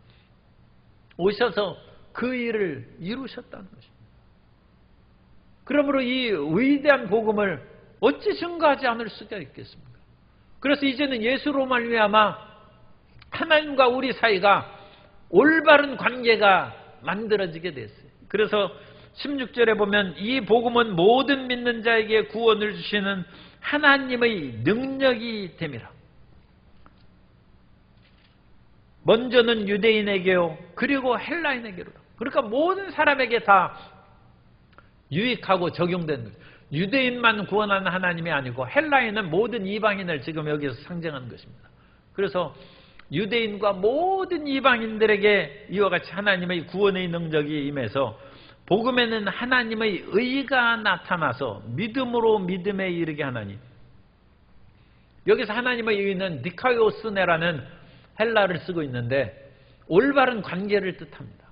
A: 오셔서 그 일을 이루셨다는 것입니다. 그러므로 이 위대한 복음을 어찌 증거하지 않을 수가 있겠습니까? 그래서 이제는 예수로 말미암아 하나님과 우리 사이가 올바른 관계가 만들어지게 됐어요. 그래서 16절에 보면 이 복음은 모든 믿는 자에게 구원을 주시는 하나님의 능력이 됨이라. 먼저는 유대인에게요, 그리고 헬라인에게로다. 그러니까 모든 사람에게 다 유익하고 적용되는 거죠. 유대인만 구원하는 하나님이 아니고 헬라인은 모든 이방인을 지금 여기서 상징하는 것입니다. 그래서 유대인과 모든 이방인들에게 이와 같이 하나님의 구원의 능력이 임해서 복음에는 하나님의 의가 나타나서 믿음으로 믿음에 이르게 하나니, 여기서 하나님의 의는 디카이오스네라는 헬라를 쓰고 있는데 올바른 관계를 뜻합니다.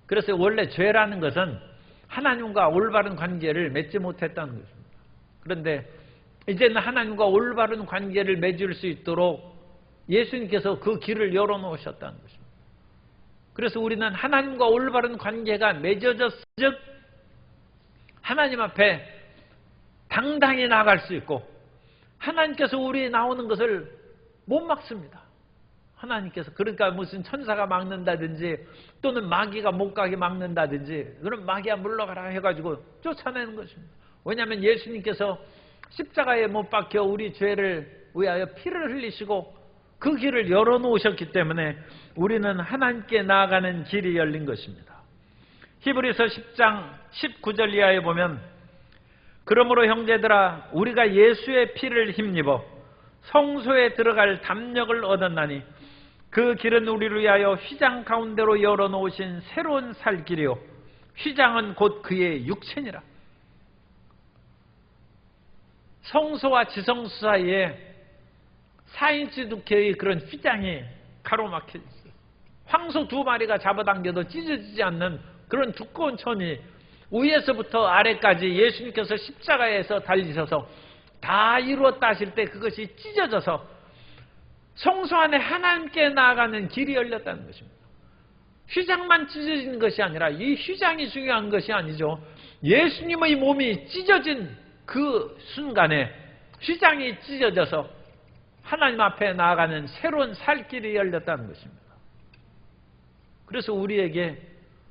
A: 그래서 원래 죄라는 것은 하나님과 올바른 관계를 맺지 못했다는 것입니다. 그런데 이제는 하나님과 올바른 관계를 맺을 수 있도록 예수님께서 그 길을 열어놓으셨다는 것입니다. 그래서 우리는 하나님과 올바른 관계가 맺어졌을 즉 하나님 앞에 당당히 나아갈 수 있고, 하나님께서 우리 나오는 것을 못 막습니다. 하나님께서, 그러니까 무슨 천사가 막는다든지 또는 마귀가 못 가게 막는다든지, 그럼 마귀야 물러가라 해가지고 쫓아내는 것입니다. 왜냐하면 예수님께서 십자가에 못 박혀 우리 죄를 위하여 피를 흘리시고 그 길을 열어놓으셨기 때문에 우리는 하나님께 나아가는 길이 열린 것입니다. 히브리서 10장 19절 이하에 보면 그러므로 형제들아 우리가 예수의 피를 힘입어 성소에 들어갈 담력을 얻었나니 그 길은 우리를 위하여 휘장 가운데로 열어놓으신 새로운 살 길이요 휘장은 곧 그의 육체니라. 성소와 지성소 사이에 4인치 두께의 그런 휘장이 가로막혀 있어요. 황소 2마리가 잡아당겨도 찢어지지 않는 그런 두꺼운 천이 위에서부터 아래까지 예수님께서 십자가에서 달리셔서 다 이루었다 하실 때 그것이 찢어져서 성소 안에 하나님께 나아가는 길이 열렸다는 것입니다. 휘장만 찢어진 것이 아니라 이 휘장이 중요한 것이 아니죠. 예수님의 몸이 찢어진 그 순간에 휘장이 찢어져서 하나님 앞에 나아가는 새로운 살 길이 열렸다는 것입니다. 그래서 우리에게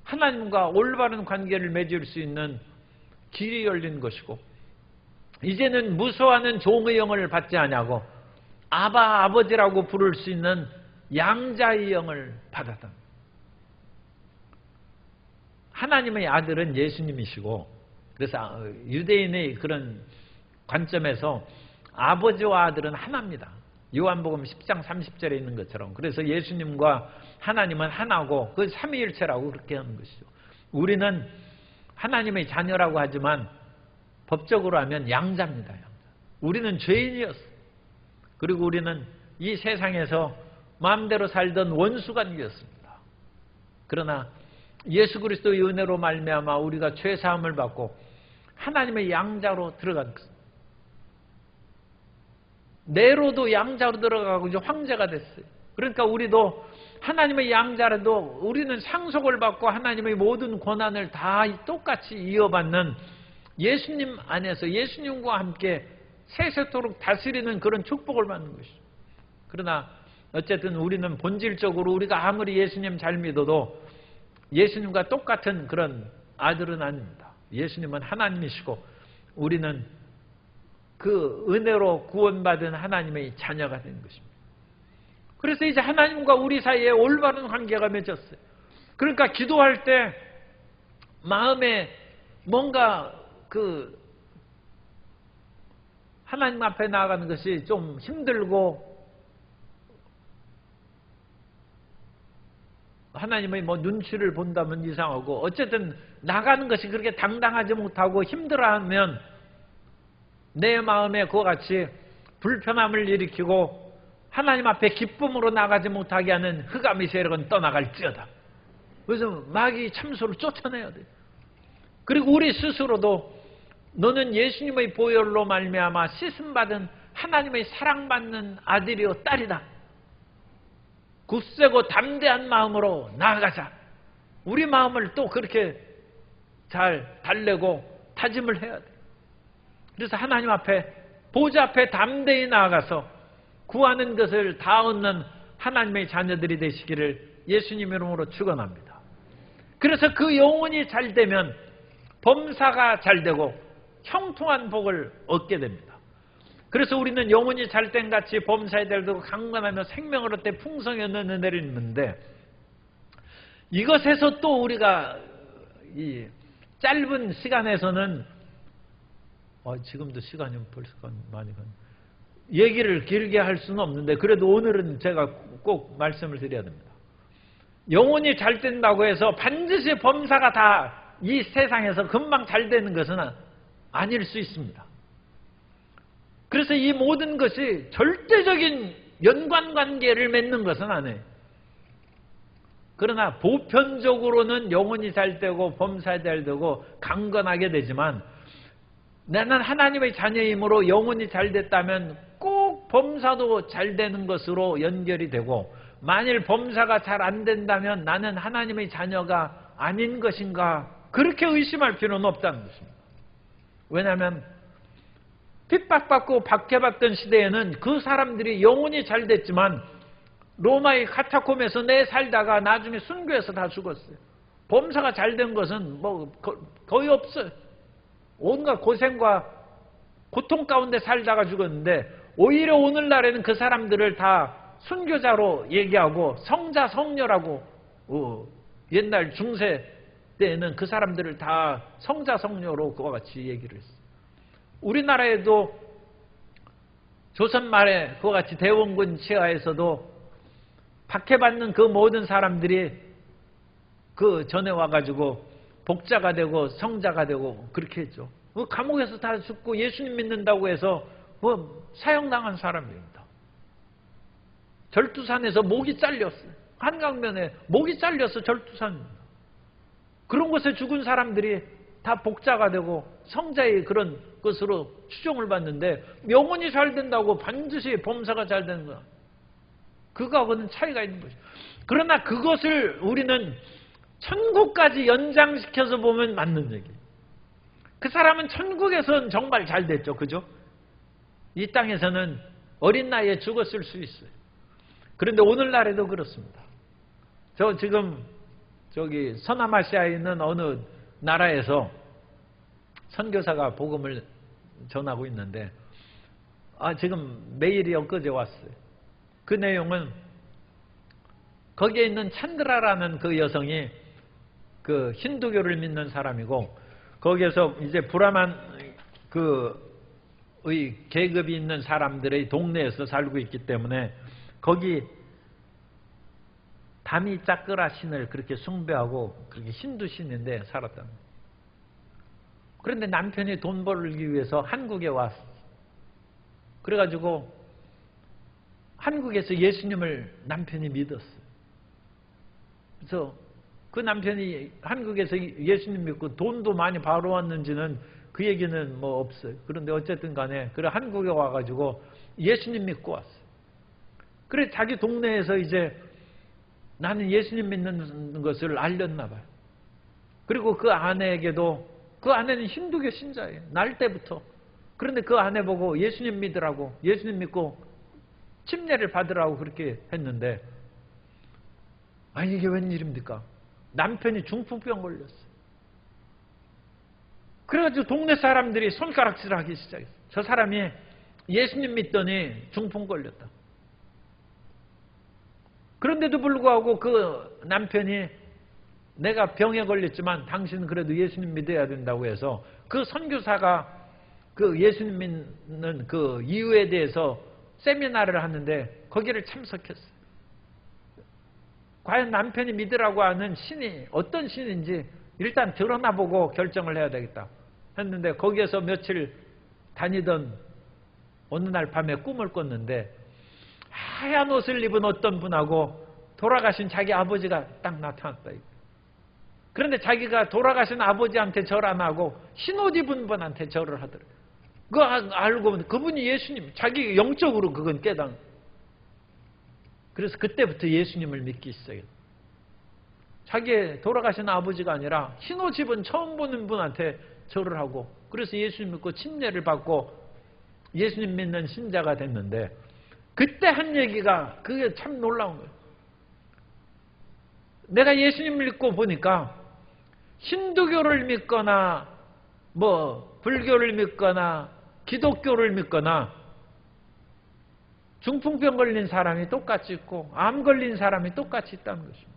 A: 하나님과 올바른 관계를 맺을 수 있는 길이 열린 것이고 이제는 무서워하는 종의 영을 받지 아니하고 아바 아버지라고 부를 수 있는 양자의 영을 받았다. 하나님의 아들은 예수님이시고 그래서 유대인의 그런 관점에서 아버지와 아들은 하나입니다. 요한복음 10장 30절에 있는 것처럼. 그래서 예수님과 하나님은 하나고 그 삼위일체라고 그렇게 하는 것이죠. 우리는 하나님의 자녀라고 하지만 법적으로 하면 양자입니다. 양자. 우리는 죄인이었어요. 그리고 우리는 이 세상에서 마음대로 살던 원수관계였습니다. 그러나 예수 그리스도의 은혜로 말미암아 우리가 죄 사함을 받고 하나님의 양자로 들어간 것입니다. 네로도 양자로 들어가고 이제 황제가 됐어요. 그러니까 우리도 하나님의 양자라도 우리는 상속을 받고 하나님의 모든 권한을 다 똑같이 이어받는 예수님 안에서 예수님과 함께 세세토록 다스리는 그런 축복을 받는 것이죠. 그러나 어쨌든 우리는 본질적으로 우리가 아무리 예수님 잘 믿어도 예수님과 똑같은 그런 아들은 아닙니다. 예수님은 하나님이시고 우리는 그 은혜로 구원받은 하나님의 자녀가 된 것입니다. 그래서 이제 하나님과 우리 사이에 올바른 관계가 맺었어요. 그러니까 기도할 때 마음에 뭔가 그 하나님 앞에 나아가는 것이 좀 힘들고 하나님의 뭐 눈치를 본다면 이상하고 어쨌든 나가는 것이 그렇게 당당하지 못하고 힘들어하면 내 마음에 그와 같이 불편함을 일으키고 하나님 앞에 기쁨으로 나가지 못하게 하는 흑암의 세력은 떠나갈지어다. 그래서 마귀 참소를 쫓아내야 돼요. 그리고 우리 스스로도 너는 예수님의 보혈로 말미암아 씻음받은 하나님의 사랑받는 아들이요 딸이다. 굳세고 담대한 마음으로 나아가자. 우리 마음을 또 그렇게 잘 달래고 다짐을 해야 돼. 그래서 하나님 앞에 보좌 앞에 담대히 나아가서 구하는 것을 다 얻는 하나님의 자녀들이 되시기를 예수님 이름으로 축원합니다. 그래서 그 영혼이 잘 되면 범사가 잘 되고 형통한 복을 얻게 됩니다. 그래서 우리는 영혼이 잘된 같이 범사에 달되고 강건하며 생명을 얻되 풍성히 얻는 은혜를 입는데 이것에서 또 우리가 이 짧은 시간에서는 지금도 시간이 벌써 많이 간 얘기를 길게 할 수는 없는데 그래도 오늘은 제가 꼭 말씀을 드려야 됩니다. 영혼이 잘 된다고 해서 반드시 범사가 다 이 세상에서 금방 잘 되는 것은 아닐 수 있습니다. 그래서 이 모든 것이 절대적인 연관관계를 맺는 것은 아니에요. 그러나 보편적으로는 영혼이 잘 되고 범사 잘 되고 강건하게 되지만 나는 하나님의 자녀이므로 영혼이 잘 됐다면 꼭 범사도 잘 되는 것으로 연결이 되고 만일 범사가 잘 안 된다면 나는 하나님의 자녀가 아닌 것인가 그렇게 의심할 필요는 없다는 것입니다. 왜냐하면 핍박받고 박해받던 시대에는 그 사람들이 영혼이 잘 됐지만 로마의 카타콤에서 내 살다가 나중에 순교해서 다 죽었어요. 범사가 잘 된 것은 뭐 거의 없어요. 온갖 고생과 고통 가운데 살다가 죽었는데 오히려 오늘날에는 그 사람들을 다 순교자로 얘기하고 성자, 성녀라고 옛날 중세 때에는 그 사람들을 다 성자, 성녀로 그와 같이 얘기를 했어요. 우리나라에도 조선 말에 그와 같이 대원군 치하에서도 박해받는 그 모든 사람들이 그 전에 와가지고 복자가 되고 성자가 되고 그렇게 했죠. 감옥에서 다 죽고 예수님 믿는다고 해서 사형당한 사람입니다. 절두산에서 목이 잘렸어요. 한강변에 목이 잘려서 절두산입니다. 그런 곳에 죽은 사람들이 다 복자가 되고 성자의 그런 것으로 추종을 받는데 영혼이 잘 된다고 반드시 범사가 잘 되는 거야. 그거하고는 차이가 있는 거죠. 그러나 그것을 우리는 천국까지 연장시켜서 보면 맞는 얘기예요. 그 사람은 천국에서는 정말 잘 됐죠. 그죠? 이 땅에서는 어린 나이에 죽었을 수 있어요. 그런데 오늘날에도 그렇습니다. 저 지금 저기 서남아시아에 있는 어느 나라에서 선교사가 복음을 전하고 있는데 지금 메일이 엊그제 왔어요. 그 내용은 거기에 있는 찬드라라는 그 여성이 그 힌두교를 믿는 사람이고 거기에서 이제 브라만 그의 계급이 있는 사람들의 동네에서 살고 있기 때문에 거기 다미짜끄라 신을 그렇게 숭배하고 그렇게 힌두 신인데 살았다. 그런데 남편이 돈 벌기 위해서 한국에 왔어. 그래가지고 한국에서 예수님을 남편이 믿었어요. 그래서 그 남편이 한국에서 예수님 믿고 돈도 많이 벌어왔는지는 그 얘기는 뭐 없어요. 그런데 어쨌든 간에 그래 한국에 와가지고 예수님 믿고 왔어요. 그래 자기 동네에서 이제 나는 예수님 믿는 것을 알렸나 봐요. 그리고 그 아내에게도 그 아내는 힌두교 신자예요. 날 때부터. 그런데 그 아내 보고 예수님 믿으라고 예수님 믿고 침례를 받으라고 그렇게 했는데 이게 웬일입니까? 남편이 중풍병 걸렸어요. 그래가지고 동네 사람들이 손가락질하기 시작했어요. 저 사람이 예수님 믿더니 중풍 걸렸다. 그런데도 불구하고 그 남편이 내가 병에 걸렸지만 당신은 그래도 예수님 믿어야 된다고 해서 그 선교사가 그 예수님 믿는 그 이유에 대해서 세미나를 하는데 거기를 참석했어요. 과연 남편이 믿으라고 하는 신이 어떤 신인지 일단 드러나보고 결정을 해야 되겠다 했는데 거기에서 며칠 다니던 어느 날 밤에 꿈을 꿨는데 하얀 옷을 입은 어떤 분하고 돌아가신 자기 아버지가 딱 나타났다. 그런데 자기가 돌아가신 아버지한테 절 안 하고 흰 옷 입은 분한테 절을 하더래요. 그거 알고 보면 그분이 예수님, 자기 영적으로 그건 깨닫는. 그래서 그때부터 예수님을 믿기 시작했어요. 자기의 돌아가신 아버지가 아니라 흰 옷 입은 처음 보는 분한테 절을 하고 그래서 예수님 믿고 침례를 받고 예수님 믿는 신자가 됐는데 그때 한 얘기가 그게 참 놀라운 거예요. 내가 예수님 믿고 보니까 힌두교를 믿거나 뭐 불교를 믿거나 기독교를 믿거나 중풍병 걸린 사람이 똑같이 있고 암 걸린 사람이 똑같이 있다는 것입니다.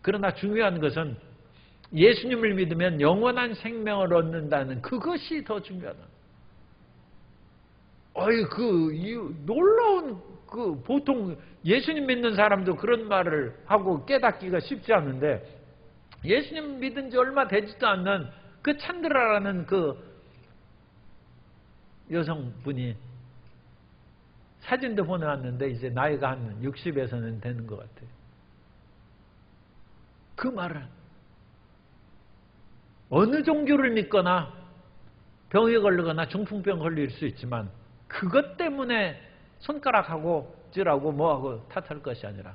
A: 그러나 중요한 것은 예수님을 믿으면 영원한 생명을 얻는다는 그것이 더 중요하다. 놀라운 보통 예수님 믿는 사람도 그런 말을 하고 깨닫기가 쉽지 않은데 예수님 믿은 지 얼마 되지도 않는 그 찬드라라는 그 여성분이 사진도 보내왔는데 이제 나이가 한 60에서는 되는 것 같아요. 그 말은 어느 종교를 믿거나 병에 걸리거나 중풍병 걸릴 수 있지만 그것 때문에 손가락하고 찌라고 뭐하고 탓할 것이 아니라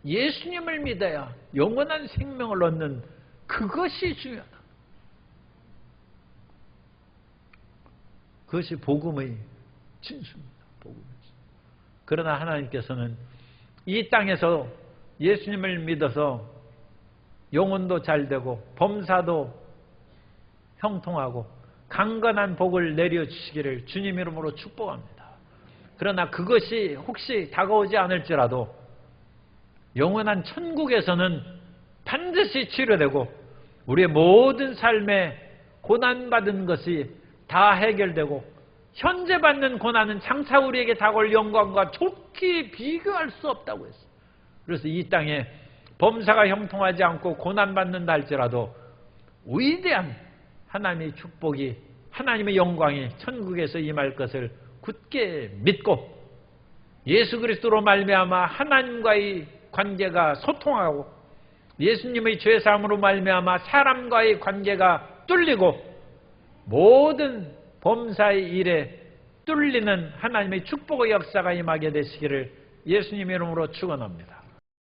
A: 예수님을 믿어야 영원한 생명을 얻는 그것이 중요하다. 그것이 복음의 진수입니다. 복음의 진수. 그러나 하나님께서는 이 땅에서 예수님을 믿어서 영혼도 잘 되고 범사도 형통하고 강건한 복을 내려주시기를 주님 이름으로 축복합니다. 그러나 그것이 혹시 다가오지 않을지라도 영원한 천국에서는 반드시 치료되고 우리의 모든 삶에 고난받은 것이 다 해결되고 현재 받는 고난은 장차 우리에게 다가올 영광과 좋게 비교할 수 없다고 했어요. 그래서 이 땅에 범사가 형통하지 않고 고난받는다 할지라도 위대한 하나님의 축복이, 하나님의 영광이 천국에서 임할 것을 굳게 믿고 예수 그리스도로 말미암아 하나님과의 관계가 소통하고 예수님의 죄사함으로 말미암아 사람과의 관계가 뚫리고 모든 범사의 일에 뚫리는 하나님의 축복의 역사가 임하게 되시기를 예수님의 이름으로 축원합니다.